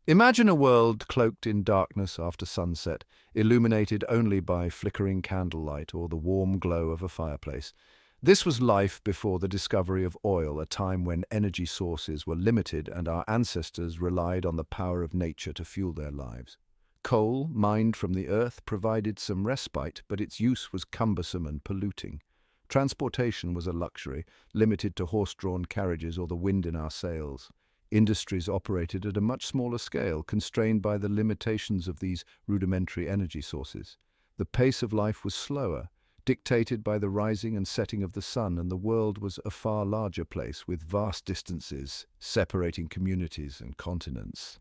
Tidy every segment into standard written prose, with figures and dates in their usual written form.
Imagine a world cloaked in darkness after sunset, illuminated only by flickering candlelight or the warm glow of a fireplace. This was life before the discovery of oil, a time when energy sources were limited and our ancestors relied on the power of nature to fuel their lives. Coal, mined from the earth, provided some respite, but its use was cumbersome and polluting. Transportation was a luxury, limited to horse-drawn carriages or the wind in our sails. Industries operated at a much smaller scale, constrained by the limitations of these rudimentary energy sources. The pace of life was slower, dictated by the rising and setting of the sun, and the world was a far larger place with vast distances separating communities and continents.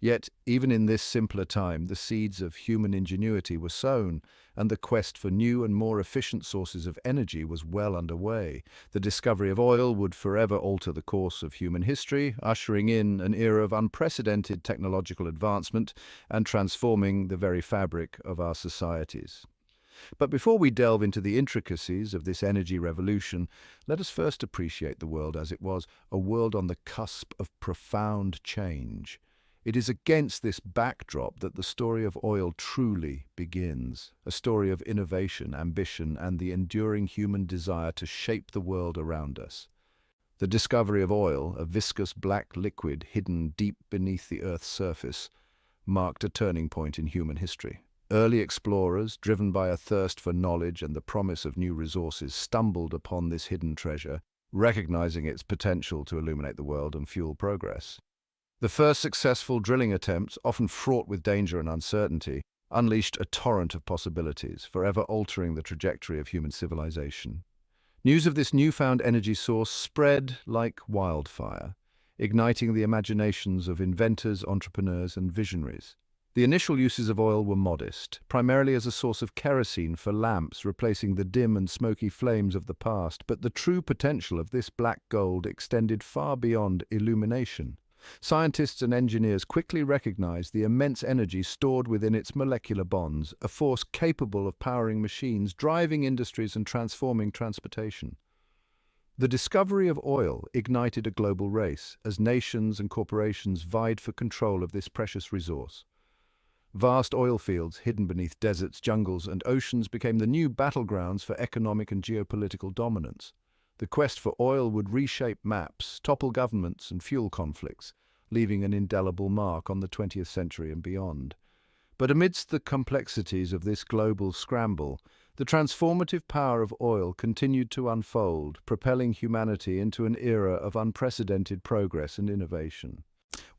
Yet, even in this simpler time, the seeds of human ingenuity were sown, and the quest for new and more efficient sources of energy was well underway. The discovery of oil would forever alter the course of human history, ushering in an era of unprecedented technological advancement and transforming the very fabric of our societies. But before we delve into the intricacies of this energy revolution, let us first appreciate the world as it was, a world on the cusp of profound change. It is against this backdrop that the story of oil truly begins, a story of innovation, ambition, and the enduring human desire to shape the world around us. The discovery of oil, a viscous black liquid hidden deep beneath the Earth's surface, marked a turning point in human history. Early explorers, driven by a thirst for knowledge and the promise of new resources, stumbled upon this hidden treasure, recognizing its potential to illuminate the world and fuel progress. The first successful drilling attempts, often fraught with danger and uncertainty, unleashed a torrent of possibilities, forever altering the trajectory of human civilization. News of this newfound energy source spread like wildfire, igniting the imaginations of inventors, entrepreneurs, and visionaries. The initial uses of oil were modest, primarily as a source of kerosene for lamps, replacing the dim and smoky flames of the past, but the true potential of this black gold extended far beyond illumination. Scientists and engineers quickly recognized the immense energy stored within its molecular bonds, a force capable of powering machines, driving industries, and transforming transportation. The discovery of oil ignited a global race as nations and corporations vied for control of this precious resource. Vast oil fields hidden beneath deserts, jungles, and oceans became the new battlegrounds for economic and geopolitical dominance. The quest for oil would reshape maps, topple governments, and fuel conflicts, leaving an indelible mark on the 20th century and beyond. But amidst the complexities of this global scramble, the transformative power of oil continued to unfold, propelling humanity into an era of unprecedented progress and innovation.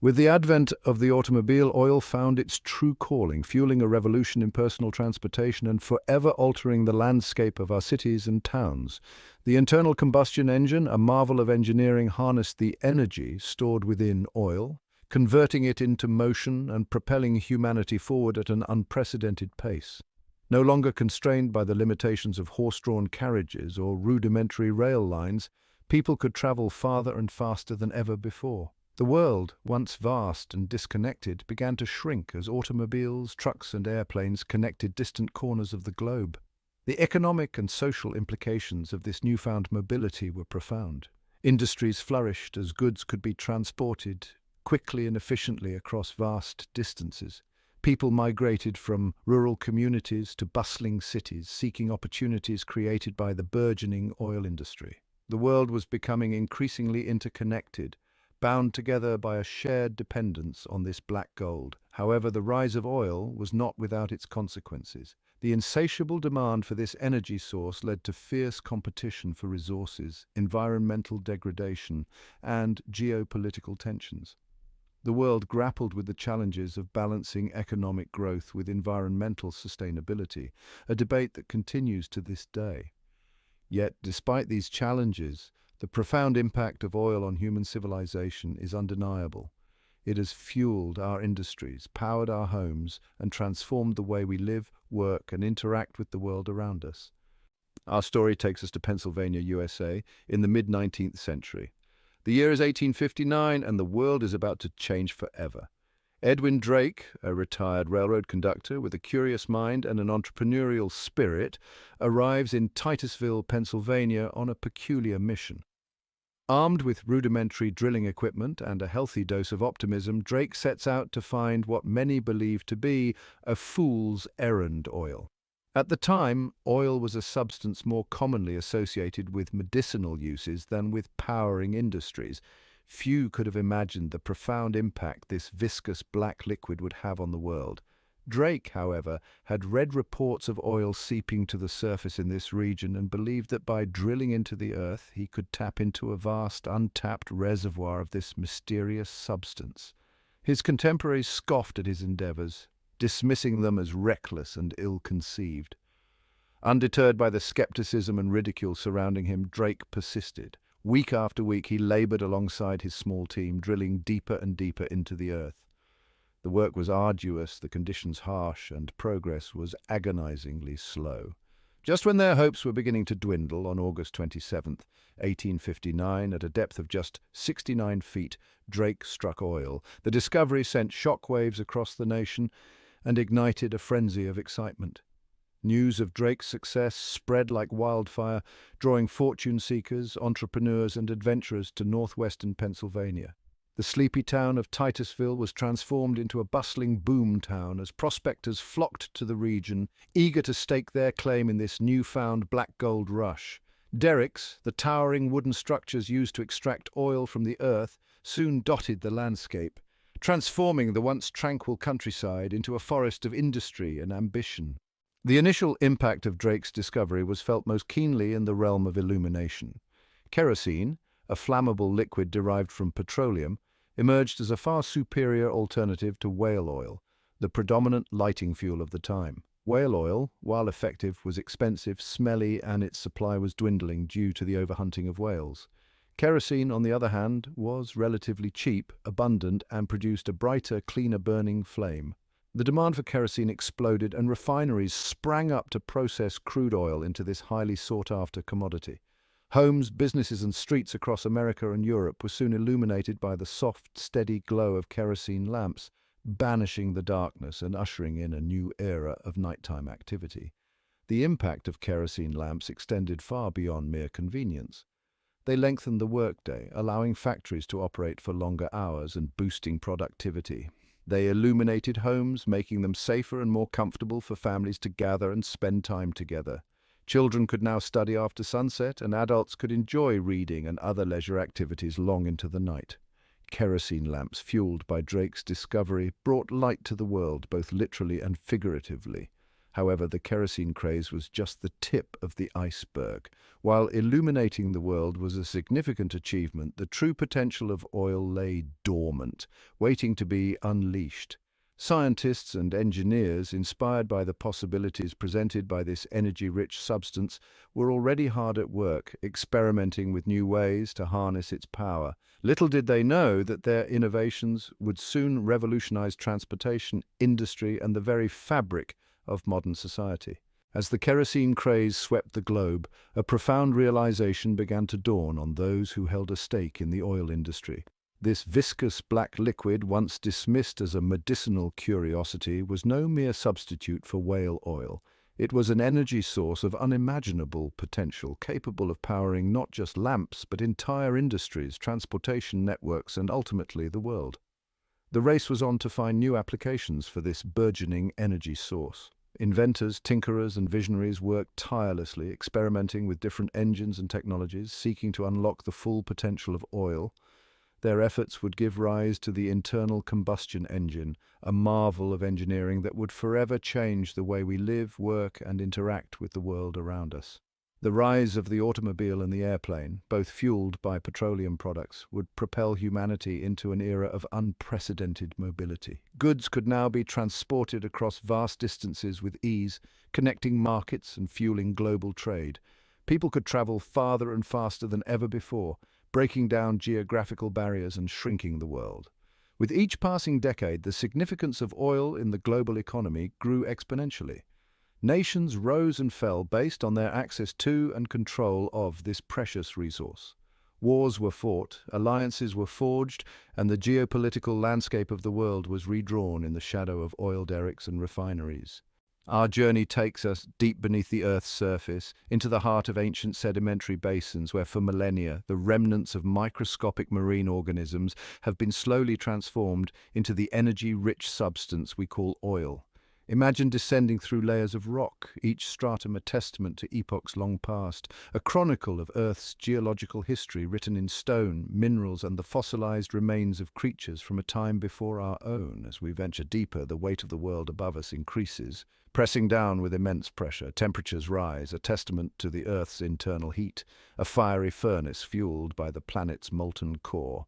With the advent of the automobile, oil found its true calling, fueling a revolution in personal transportation and forever altering the landscape of our cities and towns. The internal combustion engine, a marvel of engineering, harnessed the energy stored within oil, converting it into motion and propelling humanity forward at an unprecedented pace. No longer constrained by the limitations of horse-drawn carriages or rudimentary rail lines, people could travel farther and faster than ever before. The world, once vast and disconnected, began to shrink as automobiles, trucks, and airplanes connected distant corners of the globe. The economic and social implications of this newfound mobility were profound. Industries flourished as goods could be transported quickly and efficiently across vast distances. People migrated from rural communities to bustling cities, seeking opportunities created by the burgeoning oil industry. The world was becoming increasingly interconnected, bound together by a shared dependence on this black gold. However, the rise of oil was not without its consequences. The insatiable demand for this energy source led to fierce competition for resources, environmental degradation, and geopolitical tensions. The world grappled with the challenges of balancing economic growth with environmental sustainability, a debate that continues to this day. Yet, despite these challenges, the profound impact of oil on human civilization is undeniable. It has fueled our industries, powered our homes, and transformed the way we live, work, and interact with the world around us. Our story takes us to Pennsylvania, USA, in the mid-19th century. The year is 1859, and the world is about to change forever. Edwin Drake, a retired railroad conductor with a curious mind and an entrepreneurial spirit, arrives in Titusville, Pennsylvania on a peculiar mission. Armed with rudimentary drilling equipment and a healthy dose of optimism, Drake sets out to find what many believe to be a fool's errand oil. At the time, oil was a substance more commonly associated with medicinal uses than with powering industries. Few could have imagined the profound impact this viscous black liquid would have on the world. Drake, however, had read reports of oil seeping to the surface in this region and believed that by drilling into the earth he could tap into a vast, untapped reservoir of this mysterious substance. His contemporaries scoffed at his endeavors, dismissing them as reckless and ill-conceived. Undeterred by the skepticism and ridicule surrounding him, Drake persisted. Week after week he labored alongside his small team, drilling deeper and deeper into the earth. The work was arduous, the conditions harsh, and progress was agonizingly slow. Just when their hopes were beginning to dwindle, on August 27, 1859, at a depth of just 69 feet, Drake struck oil. The discovery sent shockwaves across the nation and ignited a frenzy of excitement. News of Drake's success spread like wildfire, drawing fortune seekers, entrepreneurs, and adventurers to northwestern Pennsylvania. The sleepy town of Titusville was transformed into a bustling boom town as prospectors flocked to the region, eager to stake their claim in this newfound black gold rush. Derricks, the towering wooden structures used to extract oil from the earth, soon dotted the landscape, transforming the once tranquil countryside into a forest of industry and ambition. The initial impact of Drake's discovery was felt most keenly in the realm of illumination. Kerosene, a flammable liquid derived from petroleum, emerged as a far superior alternative to whale oil, the predominant lighting fuel of the time. Whale oil, while effective, was expensive, smelly, and its supply was dwindling due to the overhunting of whales. Kerosene, on the other hand, was relatively cheap, abundant, and produced a brighter, cleaner-burning flame. The demand for kerosene exploded, and refineries sprang up to process crude oil into this highly sought-after commodity. Homes, businesses, and streets across America and Europe were soon illuminated by the soft, steady glow of kerosene lamps, banishing the darkness and ushering in a new era of nighttime activity. The impact of kerosene lamps extended far beyond mere convenience. They lengthened the workday, allowing factories to operate for longer hours and boosting productivity. They illuminated homes, making them safer and more comfortable for families to gather and spend time together. Children could now study after sunset, and adults could enjoy reading and other leisure activities long into the night. Kerosene lamps, fueled by Drake's discovery, brought light to the world, both literally and figuratively. However, the kerosene craze was just the tip of the iceberg. While illuminating the world was a significant achievement, the true potential of oil lay dormant, waiting to be unleashed. Scientists and engineers, inspired by the possibilities presented by this energy-rich substance, were already hard at work, experimenting with new ways to harness its power. Little did they know that their innovations would soon revolutionize transportation, industry, and the very fabric of modern society. As the kerosene craze swept the globe, a profound realization began to dawn on those who held a stake in the oil industry. This viscous black liquid, once dismissed as a medicinal curiosity, was no mere substitute for whale oil. It was an energy source of unimaginable potential, capable of powering not just lamps, but entire industries, transportation networks, and ultimately the world. The race was on to find new applications for this burgeoning energy source. Inventors, tinkerers, and visionaries worked tirelessly, experimenting with different engines and technologies, seeking to unlock the full potential of oil. Their efforts would give rise to the internal combustion engine, a marvel of engineering that would forever change the way we live, work, and interact with the world around us. The rise of the automobile and the airplane, both fueled by petroleum products, would propel humanity into an era of unprecedented mobility. Goods could now be transported across vast distances with ease, connecting markets and fueling global trade. People could travel farther and faster than ever before, breaking down geographical barriers and shrinking the world. With each passing decade, the significance of oil in the global economy grew exponentially. Nations rose and fell based on their access to and control of this precious resource. Wars were fought, alliances were forged, and the geopolitical landscape of the world was redrawn in the shadow of oil derricks and refineries. Our journey takes us deep beneath the Earth's surface, into the heart of ancient sedimentary basins where for millennia the remnants of microscopic marine organisms have been slowly transformed into the energy-rich substance we call oil. Imagine descending through layers of rock, each stratum a testament to epochs long past, a chronicle of Earth's geological history written in stone, minerals, and the fossilized remains of creatures from a time before our own. As we venture deeper, the weight of the world above us increases. Pressing down with immense pressure, temperatures rise, a testament to the Earth's internal heat, a fiery furnace fueled by the planet's molten core.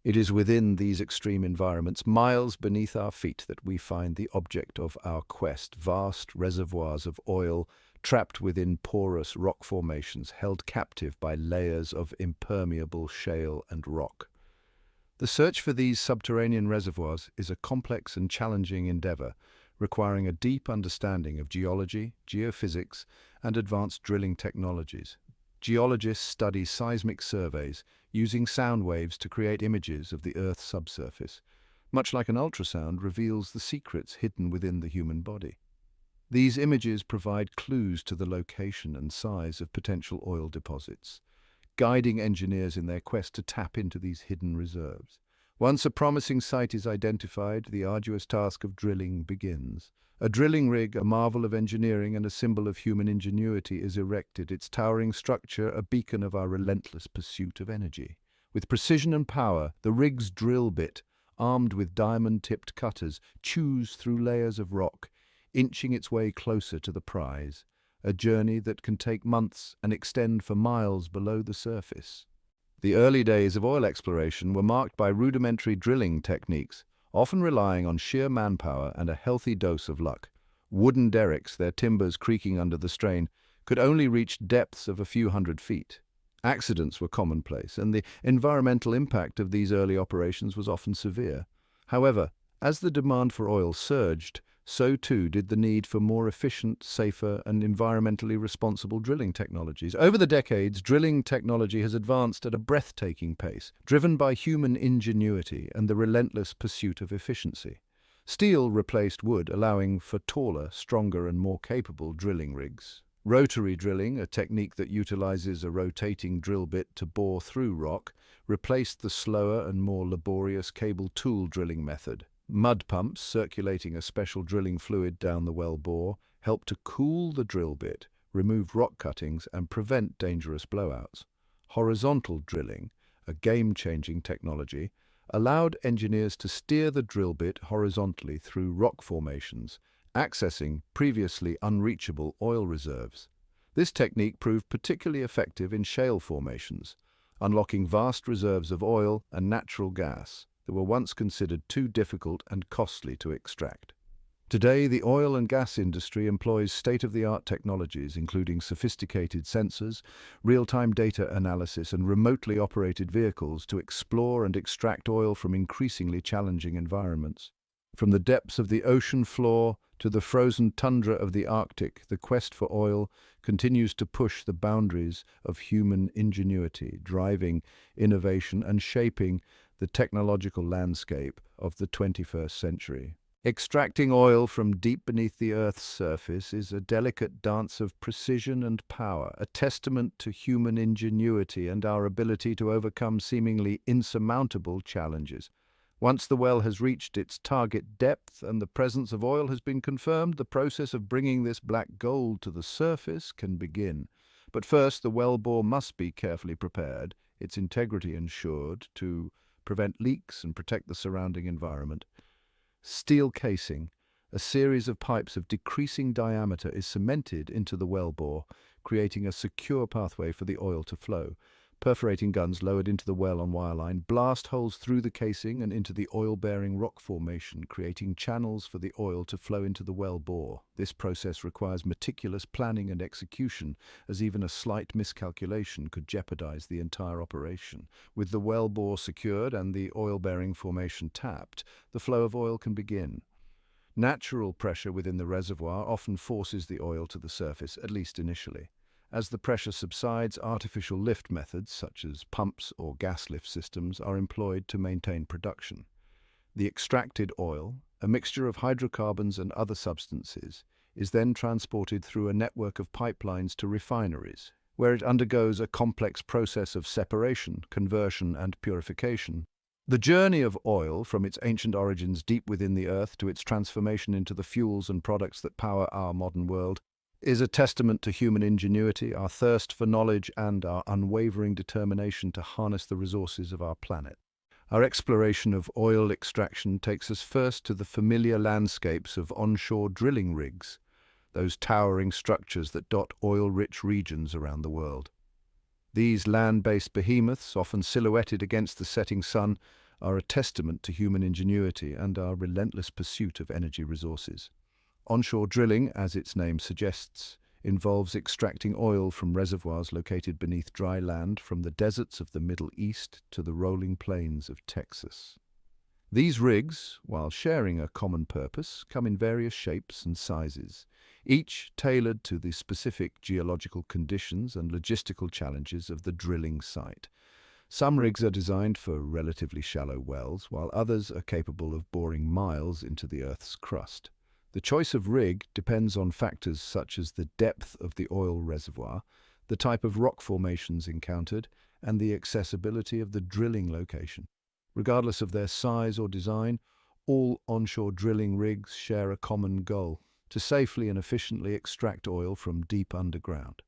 It is within these extreme environments, miles beneath our feet, that we find the object of our quest, vast reservoirs of oil trapped within porous rock formations, held captive by layers of impermeable shale and rock. The search for these subterranean reservoirs is a complex and challenging endeavor, requiring a deep understanding of geology, geophysics, and advanced drilling technologies. Geologists study seismic surveys, using sound waves to create images of the Earth's subsurface, much like an ultrasound reveals the secrets hidden within the human body. These images provide clues to the location and size of potential oil deposits, guiding engineers in their quest to tap into these hidden reserves. Once a promising site is identified, the arduous task of drilling begins. A drilling rig, a marvel of engineering and a symbol of human ingenuity, is erected, its towering structure a beacon of our relentless pursuit of energy. With precision and power, the rig's drill bit, armed with diamond-tipped cutters, chews through layers of rock, inching its way closer to the prize, a journey that can take months and extend for miles below the surface. The early days of oil exploration were marked by rudimentary drilling techniques, often relying on sheer manpower and a healthy dose of luck. Wooden derricks, their timbers creaking under the strain, could only reach depths of a few hundred feet. Accidents were commonplace, and the environmental impact of these early operations was often severe. However, as the demand for oil surged, so too did the need for more efficient, safer, and environmentally responsible drilling technologies. Over the decades, drilling technology has advanced at a breathtaking pace, driven by human ingenuity and the relentless pursuit of efficiency. Steel replaced wood, allowing for taller, stronger, and more capable drilling rigs. Rotary drilling, a technique that utilizes a rotating drill bit to bore through rock, replaced the slower and more laborious cable tool drilling method. Mud pumps, circulating a special drilling fluid down the well bore, help to cool the drill bit, remove rock cuttings, and prevent dangerous blowouts. Horizontal drilling, a game-changing technology, allowed engineers to steer the drill bit horizontally through rock formations, accessing previously unreachable oil reserves. This technique proved particularly effective in shale formations, unlocking vast reserves of oil and natural gas that were once considered too difficult and costly to extract. Today, the oil and gas industry employs state-of-the-art technologies, including sophisticated sensors, real-time data analysis, and remotely operated vehicles to explore and extract oil from increasingly challenging environments. From the depths of the ocean floor to the frozen tundra of the Arctic, the quest for oil continues to push the boundaries of human ingenuity, driving innovation and shaping the technological landscape of the 21st century. Extracting oil from deep beneath the Earth's surface is a delicate dance of precision and power, a testament to human ingenuity and our ability to overcome seemingly insurmountable challenges. Once the well has reached its target depth and the presence of oil has been confirmed, the process of bringing this black gold to the surface can begin. But first, the well bore must be carefully prepared, its integrity ensured to prevent leaks and protect the surrounding environment. Steel casing, a series of pipes of decreasing diameter, is cemented into the well bore, creating a secure pathway for the oil to flow. Perforating guns lowered into the well on wireline blast holes through the casing and into the oil-bearing rock formation, creating channels for the oil to flow into the well bore. This process requires meticulous planning and execution, as even a slight miscalculation could jeopardize the entire operation. With the well bore secured and the oil-bearing formation tapped, the flow of oil can begin. Natural pressure within the reservoir often forces the oil to the surface, at least initially. As the pressure subsides, artificial lift methods, such as pumps or gas lift systems, are employed to maintain production. The extracted oil, a mixture of hydrocarbons and other substances, is then transported through a network of pipelines to refineries, where it undergoes a complex process of separation, conversion, and purification. The journey of oil, from its ancient origins deep within the earth to its transformation into the fuels and products that power our modern world, is a testament to human ingenuity, our thirst for knowledge, and our unwavering determination to harness the resources of our planet. Our exploration of oil extraction takes us first to the familiar landscapes of onshore drilling rigs, those towering structures that dot oil-rich regions around the world. These land-based behemoths, often silhouetted against the setting sun, are a testament to human ingenuity and our relentless pursuit of energy resources. Onshore drilling, as its name suggests, involves extracting oil from reservoirs located beneath dry land from the deserts of the Middle East to the rolling plains of Texas. These rigs, while sharing a common purpose, come in various shapes and sizes, each tailored to the specific geological conditions and logistical challenges of the drilling site. Some rigs are designed for relatively shallow wells, while others are capable of boring miles into the Earth's crust. The choice of rig depends on factors such as the depth of the oil reservoir, the type of rock formations encountered, and the accessibility of the drilling location. Regardless of their size or design, all onshore drilling rigs share a common goal: to safely and efficiently extract oil from deep underground.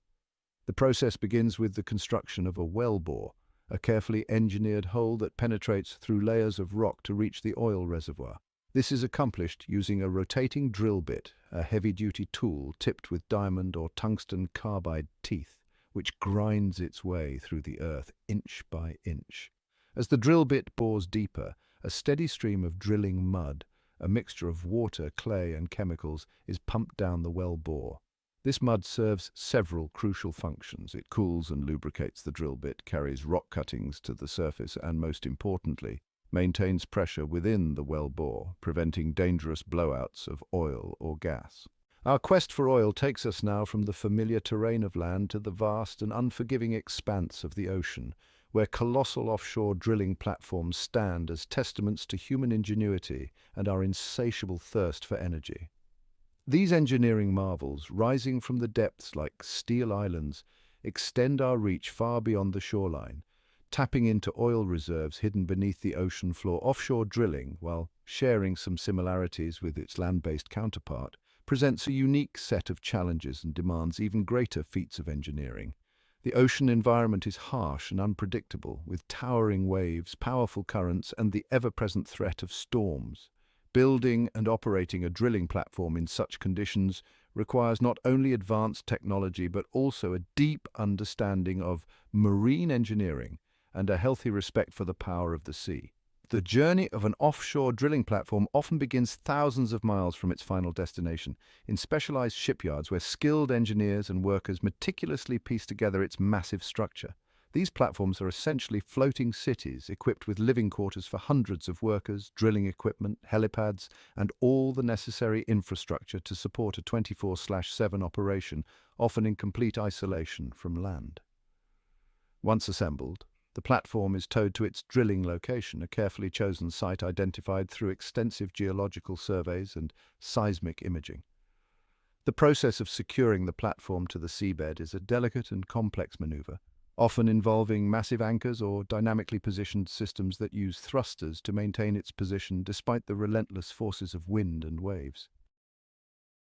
The process begins with the construction of a wellbore, a carefully engineered hole that penetrates through layers of rock to reach the oil reservoir. This is accomplished using a rotating drill bit, a heavy-duty tool tipped with diamond or tungsten carbide teeth, which grinds its way through the earth inch by inch. As the drill bit bores deeper, a steady stream of drilling mud, a mixture of water, clay, and chemicals, is pumped down the well bore. This mud serves several crucial functions. It cools and lubricates the drill bit, carries rock cuttings to the surface, and most importantly, maintains pressure within the well bore, preventing dangerous blowouts of oil or gas. Our quest for oil takes us now from the familiar terrain of land to the vast and unforgiving expanse of the ocean, where colossal offshore drilling platforms stand as testaments to human ingenuity and our insatiable thirst for energy. These engineering marvels, rising from the depths like steel islands, extend our reach far beyond the shoreline, tapping into oil reserves hidden beneath the ocean floor. Offshore drilling, while sharing some similarities with its land-based counterpart, presents a unique set of challenges and demands even greater feats of engineering. The ocean environment is harsh and unpredictable, with towering waves, powerful currents, and the ever-present threat of storms. Building and operating a drilling platform in such conditions requires not only advanced technology but also a deep understanding of marine engineering and a healthy respect for the power of the sea. The journey of an offshore drilling platform often begins thousands of miles from its final destination, in specialized shipyards where skilled engineers and workers meticulously piece together its massive structure. These platforms are essentially floating cities equipped with living quarters for hundreds of workers, drilling equipment, helipads, and all the necessary infrastructure to support a 24/7 operation, often in complete isolation from land. Once assembled, the platform is towed to its drilling location, a carefully chosen site identified through extensive geological surveys and seismic imaging. The process of securing the platform to the seabed is a delicate and complex maneuver, often involving massive anchors or dynamically positioned systems that use thrusters to maintain its position despite the relentless forces of wind and waves.